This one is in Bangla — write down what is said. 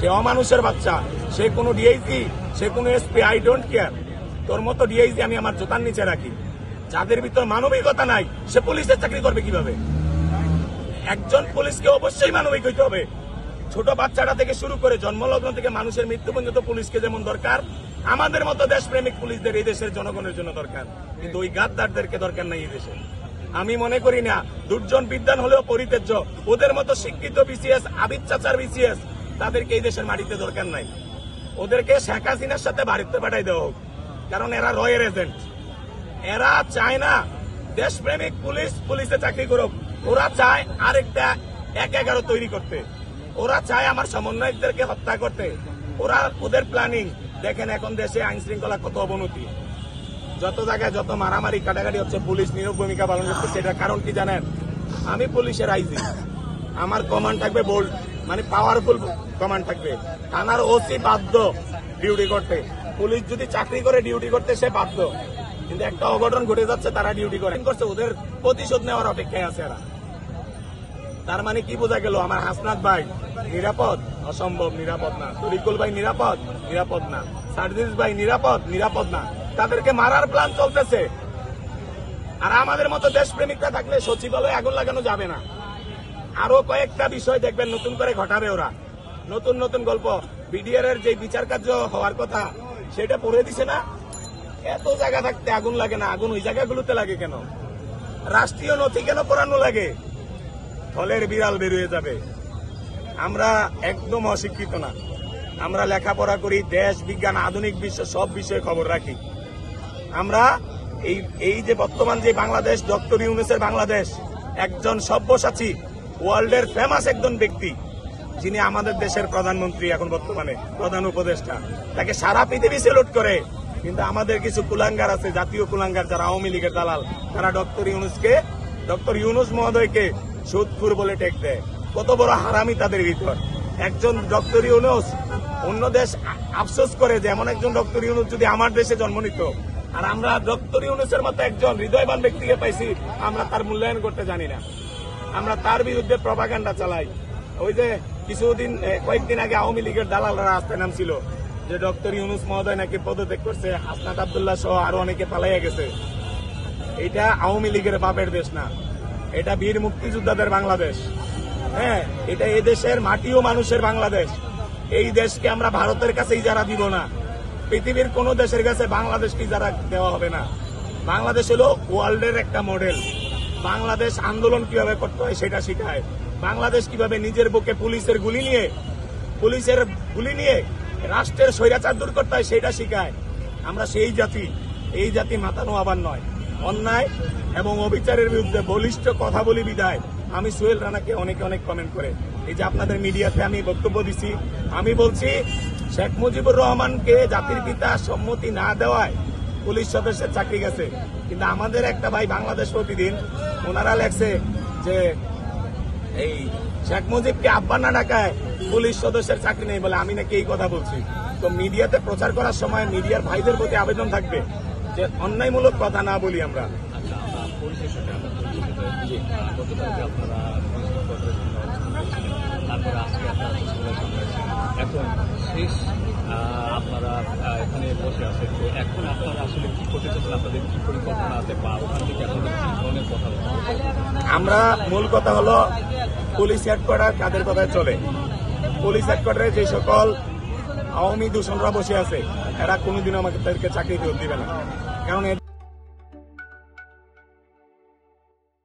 সে অমানুষের বাচ্চা, সে কোনো ডিআইজি, সে কোনো এসপি, আই ডোন্ট কেয়ার। তোর মতো ডিআইজি আমি আমার জোতার নিচে রাখি। যাদের ভিতর মানবিকতা নাই সে পুলিশের চাকরি করবে কিভাবে? একজন পুলিশকে অবশ্যই মানবিক হইতে হবে। ছোট বাচ্চাটা থেকে শুরু করে জন্মলগ্ন থেকে মানুষের মৃত্যু পর্যন্ত পুলিশকে যেমন দরকার, আমাদের মতো দেশপ্রেমিক পুলিশদের এই দেশের জনগণের জন্য দরকার। কিন্তু ওই গাদ্দারদেরকে দরকার নাই এই দেশে। আমি মনে করি না দুর্জন বিদ্যান হলেও পরিত্যাজ্য। ওদের মতো শিক্ষিত বিসিএস, আবিদ চাচার বিসিএস, তাদেরকে এই দেশের মাটিতে দরকার নাই। ওদেরকে শেখ হাসিনার সাথে বাড়িতে পাঠাই দেওয়া হোক, কারণ এরা রয়ের এজেন্ট। এরা চায় না দেশপ্রেমিক পুলিশ পুলিশে চাকরি করুক। ওরা চায় আরেকটা ১-১১ তৈরি করতে। ওরা চায় আমার সমন্বয়কদেরকে হত্যা করতে। ওদের প্ল্যানিং দেখেন। এখন দেশে আইন শৃঙ্খলা কত অবনতি, যত জায়গায় যত মারামারি কাটাকাটি হচ্ছে, পুলিশ নীরব ভূমিকা পালন করছে। সেটার কারণ কি জানেন? আমি পুলিশের আইজি, আমার কমান্ড থাকবে বোল্ড, মানে পাওয়ারফুল কমান্ড থাকবে। থানার ওসি বাধ্য ডিউটি করতে। পুলিশ যদি চাকরি করে ডিউটি করতে সে বাধ্য, কিন্তু একটা অঘটন ঘটে যাচ্ছে, তারা ডিউটি করছে। ওদের প্রতিশোধ নেওয়ার অপেক্ষায় আছে এরা। তার মানে কি বোঝা গেল? আমার হাসনাত ভাই নিরাপদ? অসম্ভব, নিরাপদ না। তরিকুল ভাই নিরাপদ? নিরাপদ না। সার্জিস ভাই নিরাপদ? নিরাপদ না। তাদেরকে মারার প্ল্যান চলতেছে। আর আমাদের মতো দেশপ্রেমিকরা থাকলে সচিবালয়ে আগুন লাগানো যাবে না। আরো কয়েকটা বিষয় দেখবেন নতুন করে ঘটাবে ওরা। নতুন নতুন গল্প। বিডিআর এর যে বিচার কার্য হওয়ার কথা সেটা পড়ে দিছে না। এত জায়গা থাকতে আগুন লাগে না, আগুন ওই জায়গাগুলোতে লাগে কেন? রাষ্ট্রীয় নথি কেন পড়ানো লাগে? ফলের বিড়াল বেরিয়ে যাবে। আমরা একদম অশিক্ষিত না। আমরা লেখাপড়া করি, দেশ, বিজ্ঞান, আধুনিক বিশ্ব সব বিষয়ে খবর রাখি। আমরা এই যে বর্তমান যে বাংলাদেশ, ডক্টর ইউনূসের বাংলাদেশ, একজন সব্যসাচী, ওয়ার্ল্ডের ফেমাস একজন ব্যক্তি, যিনি আমাদের দেশের প্রধানমন্ত্রী, এখন বর্তমানে প্রধান উপদেষ্টা, তাকে সারা পৃথিবী সেলুট করে। কিন্তু আমাদের কিছু কুলাঙ্গার আছে, জাতীয় কুলাঙ্গার, যারা আওয়ামী লীগের দালাল, তারা ডক্টর ইউনূস মহোদয়কে সুদখোর বলে টেক দেয়। কত বড় হারামি তাদের ভিতর। একজন ডক্টর ইউনূস, অন্য দেশ আফসোস করে যে এমন একজন ডক্টর ইউনূস যদি আমার দেশে জন্ম নিত। আর আমরা ডক্টর ইউনূসের মতো একজন হৃদয়বান ব্যক্তিকে পাইছি, আমরা তার মূল্যায়ন করতে জানি না। আমরা তার বিরুদ্ধে প্রপাগান্ডা চালাই। ওই যে কয়েকদিন আগে আওয়ামী লীগের দালালরা রাস্তায় নামছিল যে ডক্টর ইউনূস মহোদয় নাকি পদত্যাগ করছে, হাসনাত আব্দুল্লাহ সহ আরো অনেকে পালাইয়া গেছে। এটা আওয়ামী লীগের বাপের দেশ না, এটা বীর মুক্তিযোদ্ধাদের বাংলাদেশ। হ্যাঁ, এটা এই দেশের মাটি ও মানুষের বাংলাদেশ। এই দেশকে আমরা ভারতের কাছেই যারা দিব না, পৃথিবীর কোন দেশের কাছে বাংলাদেশকে যারা দেওয়া হবে না। বাংলাদেশ হলো ওয়ার্ল্ডের একটা মডেল। বাংলাদেশ আন্দোলন কিভাবে করতে হয় সেটা শিখায়। বাংলাদেশ কিভাবে নিজের বুকে পুলিশের গুলি নিয়ে রাষ্ট্রের স্বৈরাচার দূর করতে হয় সেটা শিখায়। আমরা সেই জাতি, এই জাতি মাতানো আবার নয়। অন্যায় এবং অবিচারের বিরুদ্ধে বলিষ্ঠ কথা বলি বিদায় আমি সোহেল রানাকে অনেক কমেন্ট করে, এই যে আপনাদের মিডিয়াতে আমি বক্তব্য দিছি, আমি বলছি শেখ মুজিবুর রহমানকে জাতির পিতা সম্মতি না দেওয়ায় পুলিশ সদস্যের চাকরি গেছে। কিন্তু আমাদের একটা ভাই বাংলাদেশ প্রতিদিন, ওনারা লেখছে যে এই শেখ মুজিবকে আব্বা না ডাকায় পুলিশ সদস্যের চাকরি নেই বলে আমি নাকি এই কথা বলছি। তো মিডিয়াতে প্রচার করার সময় মিডিয়ার ভাইদের প্রতি আবেদন থাকবে যে অন্যায়মূলক কথা না বলি আমরা। এখন শেষ আপনারা এখানে বসে আছেন, তো এখন আপনারা আসলে কি করতে চাচ্ছেন? আপনাদের কি পরিকল্পনা আছে বা ওখান থেকে আপনাদের কি ধরনের কথা বলছেন? আমরা মূল কথা হলো পুলিশ হেডকোয়ার্টার কাদের কথায় চলে। পুলিশ হেডকোয়ার্টারে যে সকল আওয়ামী দূষণরা বসে আছে এরা কোনোদিনও আমাদেরকে চাকরি দিবে না, কারণ